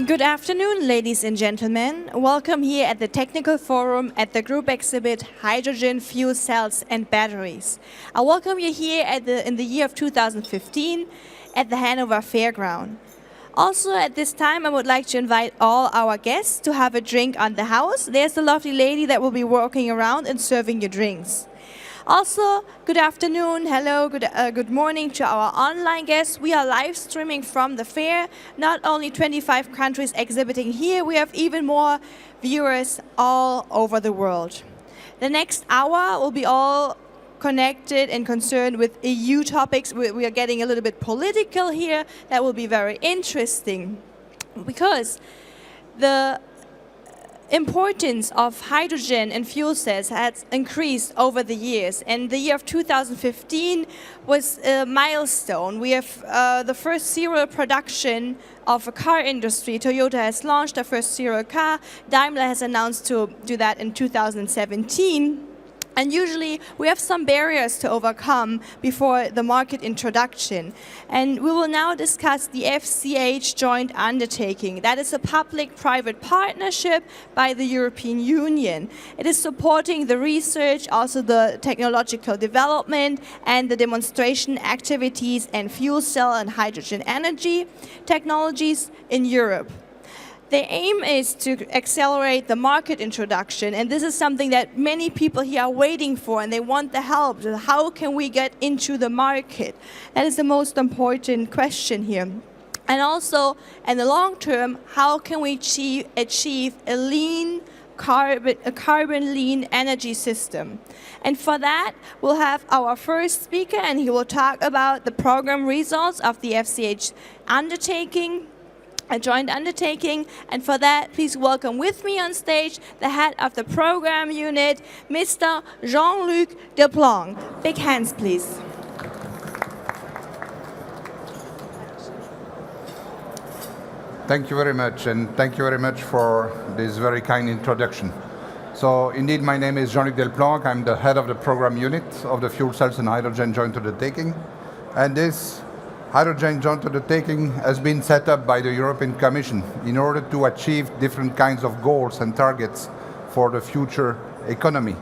Good afternoon, ladies and gentlemen. Welcome here at the Technical Forum at the group exhibit Hydrogen, Fuel Cells and Batteries. I welcome you here in the year of 2015 at the Hanover Fairground. Also at this time, I would like to invite all our guests to have a drink on the house. There's the lovely lady that will be walking around and serving you drinks. Also, good afternoon, hello, good morning to our online guests. We are live streaming from the fair. Not only 25 countries exhibiting here, we have even more viewers all over the world. The next hour will be all connected and concerned with EU topics. We are getting a little bit political here. That will be very interesting because the importance of hydrogen and fuel cells has increased over the years, and the year of 2015 was a milestone. We have the first serial production of a car industry. Toyota has launched their first serial car. Daimler has announced to do that in 2017. And usually we have some barriers to overcome before the market introduction. And we will now discuss the FCH Joint Undertaking. That is a public-private partnership by the European Union. It is supporting the research, also the technological development and the demonstration activities and fuel cell and hydrogen energy technologies in Europe. The aim is to accelerate the market introduction, and this is something that many people here are waiting for, and they want the help. How can we get into the market? That is the most important question here. And also, in the long term, how can we achieve a carbon lean energy system? And for that, we'll have our first speaker, and he will talk about the program results of the FCH Undertaking, a joint undertaking, and for that, please welcome with me on stage the head of the program unit, Mr. Jean-Luc Delplancke. Big hands, please. Thank you very much, and thank you very much for this very kind introduction. So, indeed, my name is Jean-Luc Delplancke. I'm the head of the program unit of the Fuel Cells and Hydrogen Joint Undertaking, and this Hydrogen Joint Undertaking has been set up by the European Commission in order to achieve different kinds of goals and targets for the future economy.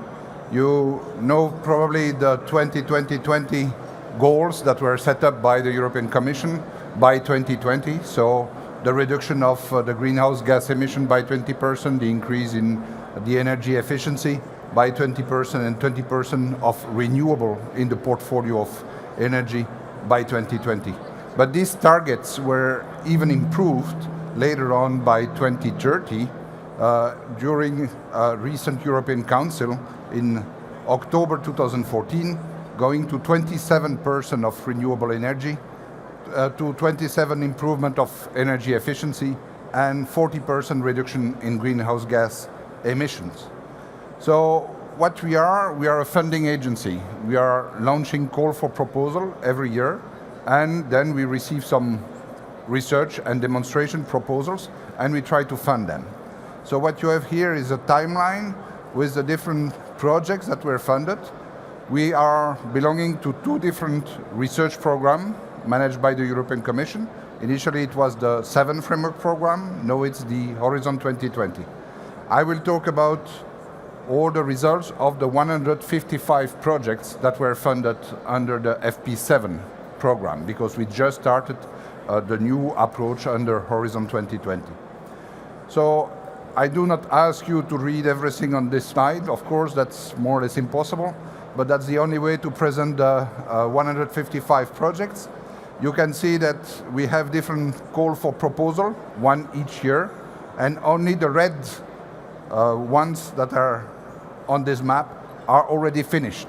You know probably the 2020 goals that were set up by the European Commission by 2020. So the reduction of the greenhouse gas emission by 20%, the increase in the energy efficiency by 20%, and 20% of renewable in the portfolio of energy by 2020. But these targets were even improved later on by 2030 during a recent European Council in October 2014, going to 27% of renewable energy, to 27% improvement of energy efficiency, and 40% reduction in greenhouse gas emissions. So what we are a funding agency. We are launching call for proposal every year, and then we receive some research and demonstration proposals, and we try to fund them. So what you have here is a timeline with the different projects that were funded. We are belonging to two different research programs managed by the European Commission. Initially it was the 7 framework program, now it's the Horizon 2020. I will talk about all the results of the 155 projects that were funded under the FP7 program, because we just started the new approach under Horizon 2020. So I do not ask you to read everything on this slide. Of course, that's more or less impossible, but that's the only way to present the 155 projects. You can see that we have different call for proposal, one each year, and only the red ones that are on this map are already finished.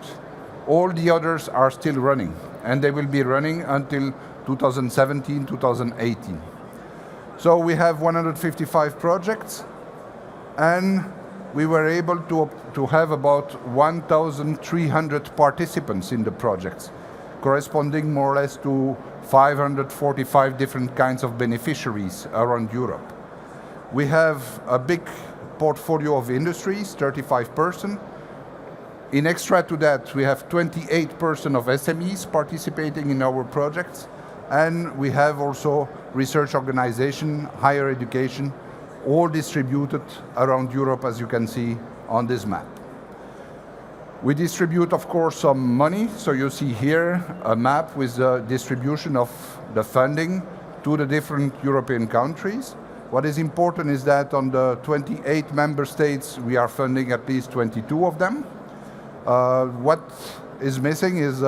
All the others are still running, and they will be running until 2017, 2018. So we have 155 projects, and we were able to have about 1,300 participants in the projects, corresponding more or less to 545 different kinds of beneficiaries around Europe. We have a big portfolio of industries, 35%. In extra to that, we have 28% of SMEs participating in our projects, And we have also research organization, higher education, all distributed around Europe, as you can see on this map. We distribute, of course, some money. So you see here a map with the distribution of the funding to the different European countries. What is important is that on the 28 member states, we are funding at least 22 of them. What is missing is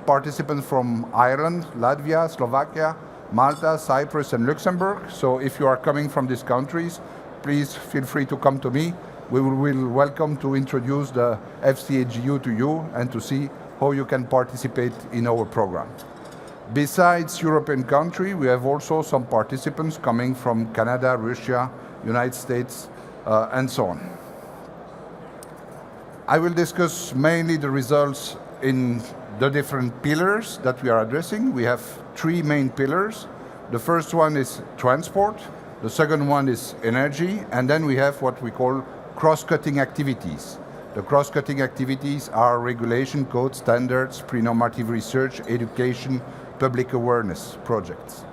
participants from Ireland, Latvia, Slovakia, Malta, Cyprus, and Luxembourg. So if you are coming from these countries, please feel free to come to me. We will welcome to introduce the FCH JU to you and to see how you can participate in our program. Besides European countries, we have also some participants coming from Canada, Russia, United States, and so on. I will discuss mainly the results in the different pillars that we are addressing. We have three main pillars. The first one is transport, the second one is energy, and then we have what we call cross-cutting activities. The cross-cutting activities are regulation, code, standards, pre-normative research, education, public awareness projects.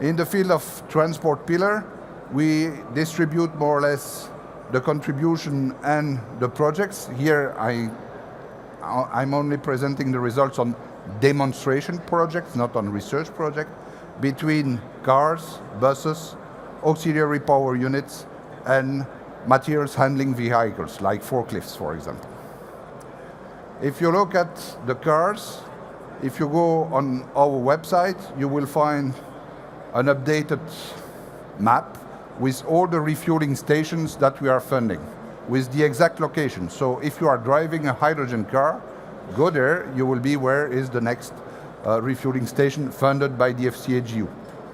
In the field of transport pillar, we distribute more or less the contribution and the projects. Here I'm only presenting the results on demonstration projects, not on research projects, between cars, buses, auxiliary power units, and materials handling vehicles, like forklifts, for example. If you look at the cars, if you go on our website, you will find an updated map with all the refueling stations that we are funding, with the exact location. So if you are driving a hydrogen car, go there, you will be where is the next refueling station funded by the FCH JU.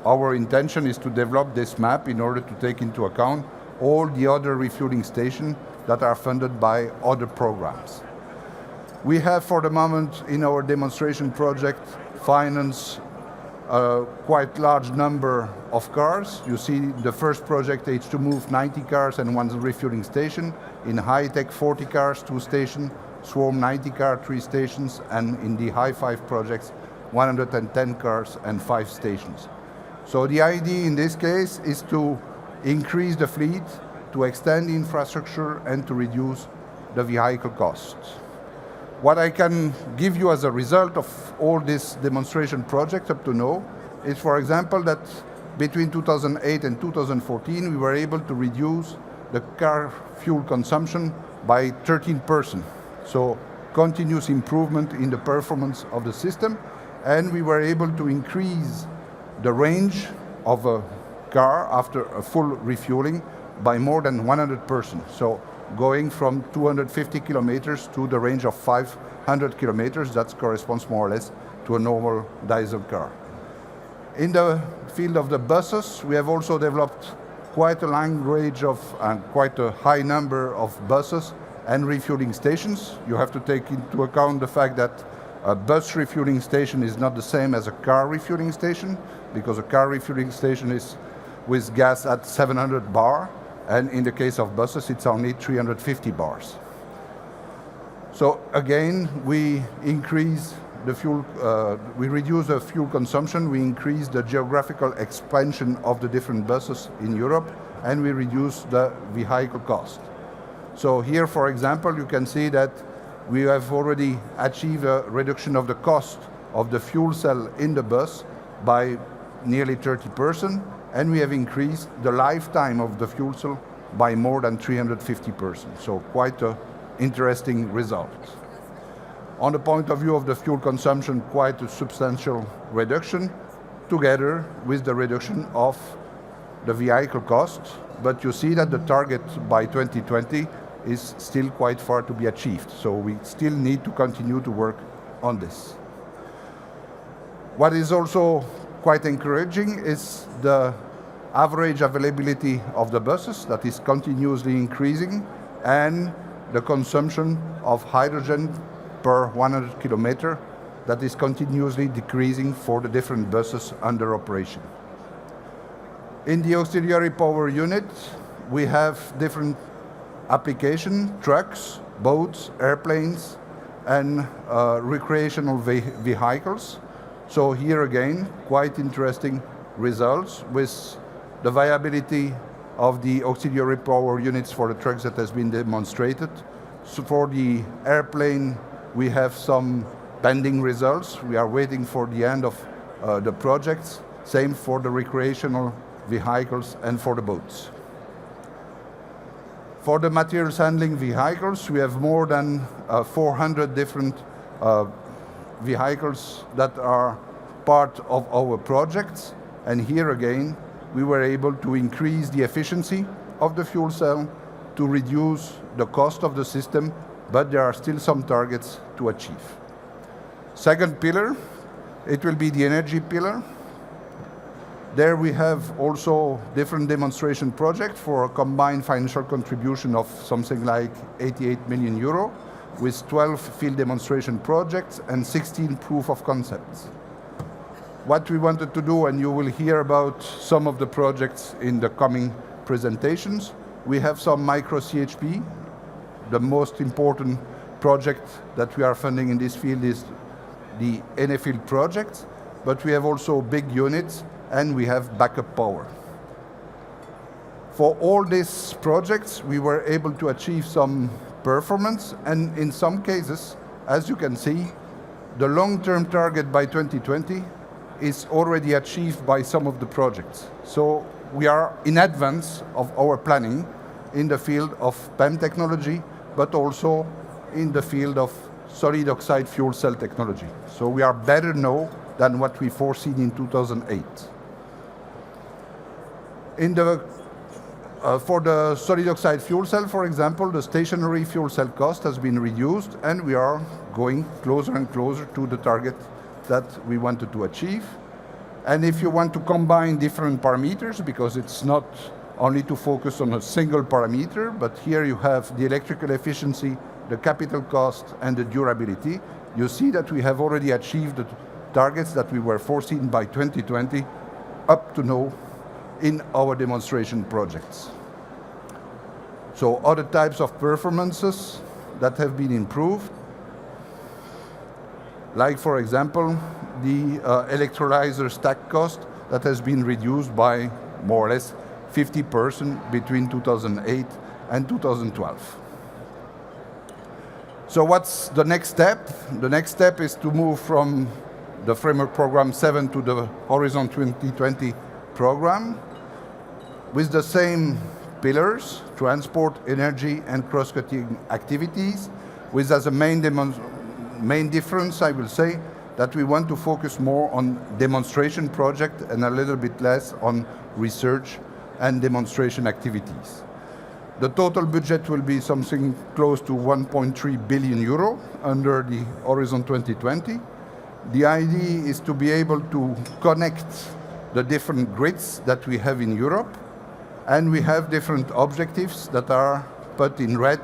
Our intention is to develop this map in order to take into account all the other refueling stations that are funded by other programs. We have, for the moment, in our demonstration project, financed a quite large number of cars. You see the first project, H2Move, 90 cars and one refueling station. In high-tech, 40 cars, 2 stations. Swarm, 90 cars, 3 stations. And in the high-five projects, 110 cars and 5 stations. So the idea in this case is to increase the fleet, to extend the infrastructure, and to reduce the vehicle costs. What I can give you as a result of all this demonstration project up to now is, for example, that between 2008 and 2014, we were able to reduce the car fuel consumption by 13%. So continuous improvement in the performance of the system. And we were able to increase the range of a car after a full refueling by more than 100%. So going from 250 kilometers to the range of 500 kilometers, that corresponds more or less to a normal diesel car. In the field of the buses, we have also developed quite a long range of, quite a high number of buses and refueling stations. You have to take into account the fact that a bus refueling station is not the same as a car refueling station, because a car refueling station is with gas at 700 bar, and in the case of buses, it's only 350 bars. So again, we increase the fuel, we reduce the fuel consumption, we increase the geographical expansion of the different buses in Europe, and we reduce the vehicle cost. So here, for example, you can see that we have already achieved a reduction of the cost of the fuel cell in the bus by nearly 30%, and we have increased the lifetime of the fuel cell by more than 350%. So quite an interesting result. On the point of view of the fuel consumption, quite a substantial reduction, together with the reduction of the vehicle cost. But you see that the target by 2020 is still quite far to be achieved. So we still need to continue to work on this. What is also quite encouraging is the average availability of the buses that is continuously increasing, and the consumption of hydrogen per 100 kilometer that is continuously decreasing for the different buses under operation. In the auxiliary power unit, we have different applications: trucks, boats, airplanes, and recreational vehicles. So here again, quite interesting results with the viability of the auxiliary power units for the trucks that has been demonstrated. So for the airplane, we have some pending results. We are waiting for the end of the projects. Same for the recreational vehicles and for the boats. For the materials handling vehicles, we have more than 400 different vehicles that are part of our projects. And here again, we were able to increase the efficiency of the fuel cell, to reduce the cost of the system, but there are still some targets to achieve. Second pillar, it will be the energy pillar. There we have also different demonstration projects for a combined financial contribution of something like 88 million euro, with 12 field demonstration projects and 16 proof of concepts. What we wanted to do, and you will hear about some of the projects in the coming presentations, we have some micro CHP. The most important project that we are funding in this field is the NFIeld project, but we have also big units and we have backup power. For all these projects, we were able to achieve some performance, and in some cases, as you can see, the long-term target by 2020 is already achieved by some of the projects. So we are in advance of our planning in the field of PEM technology, but also in the field of solid oxide fuel cell technology. So we are better now than what we foreseen in 2008. For the solid oxide fuel cell, for example, the stationary fuel cell cost has been reduced, and we are going closer and closer to the target that we wanted to achieve. And if you want to combine different parameters, because it's not only to focus on a single parameter, but here you have the electrical efficiency, the capital cost, and the durability, you see that we have already achieved the targets that we were foreseen by 2020 up to now in our demonstration projects. So other types of performances that have been improved, like for example, the electrolyzer stack cost that has been reduced by more or less 50% between 2008 and 2012. So what's the next step? The next step is to move from the Framework Program 7 to the Horizon 2020 program with the same pillars, transport, energy, and cross-cutting activities, with as a main difference, I will say, that we want to focus more on demonstration project and a little bit less on research and demonstration activities. The total budget will be something close to 1.3 billion euro under the Horizon 2020. The idea is to be able to connect the different grids that we have in Europe, and we have different objectives that are put in red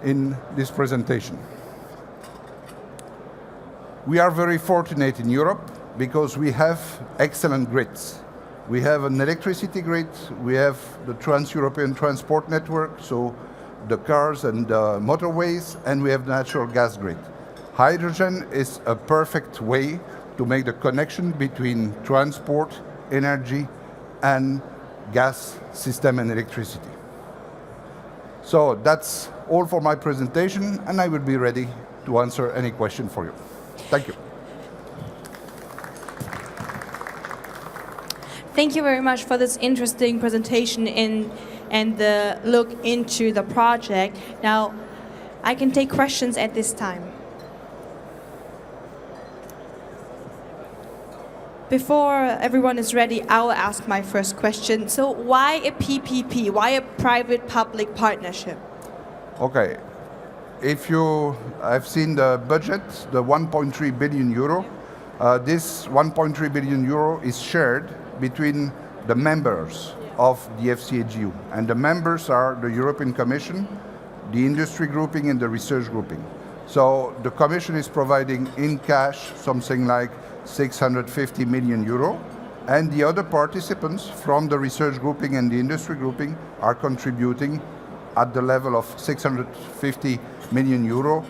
in this presentation. We are very fortunate in Europe because we have excellent grids. We have an electricity grid, we have the Trans-European Transport Network, so the cars and the motorways, and we have the natural gas grid. Hydrogen is a perfect way to make the connection between transport, energy, and gas system and electricity. So that's all for my presentation, and I will be ready to answer any question for you. Thank you. Thank you very much for this interesting presentation and the look into the project. Now, I can take questions at this time. Before everyone is ready, I will ask my first question. So why a PPP? Why a private-public partnership? Okay. I've seen the budget, the 1.3 billion euro. This 1.3 billion euro is shared between the members of the FCH JU. And the members are the European Commission, the industry grouping, and the research grouping. So the Commission is providing in cash something like 650 million euro, and the other participants from the research grouping and the industry grouping are contributing at the level of 650 million euro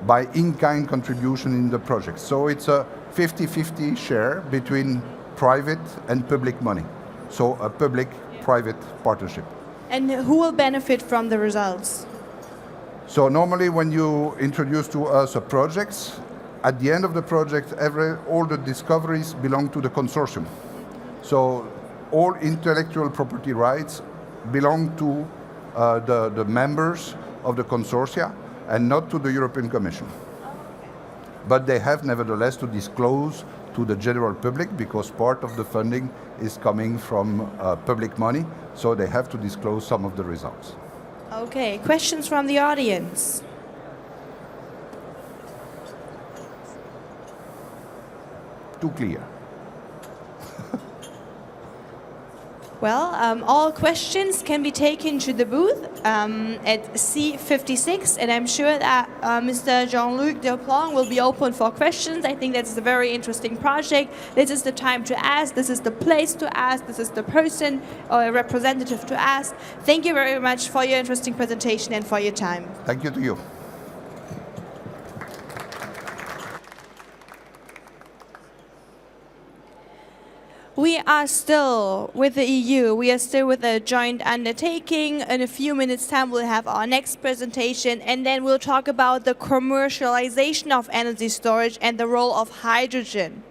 by in-kind contribution in the project. So it's a 50-50 share between private and public money. So a public-private partnership. And who will benefit from the results? So normally when you introduce to us a project, at the end of the project, all the discoveries belong to the consortium. So all intellectual property rights belong to the members of the consortia and not to the European Commission. But they have nevertheless to disclose to the general public because part of the funding is coming from public money, so they have to disclose some of the results. Okay, questions from the audience? Too clear. Well, all questions can be taken to the booth at C56, and I'm sure that Mr. Jean-Luc Delplancke will be open for questions. I think that's a very interesting project. This is the time to ask. This is the place to ask. This is the person or a representative to ask. Thank you very much for your interesting presentation and for your time. Thank you to you. We are still with the EU. We are still with a joint undertaking. In a few minutes' time, we'll have our next presentation, and then we'll talk about the commercialization of energy storage and the role of hydrogen.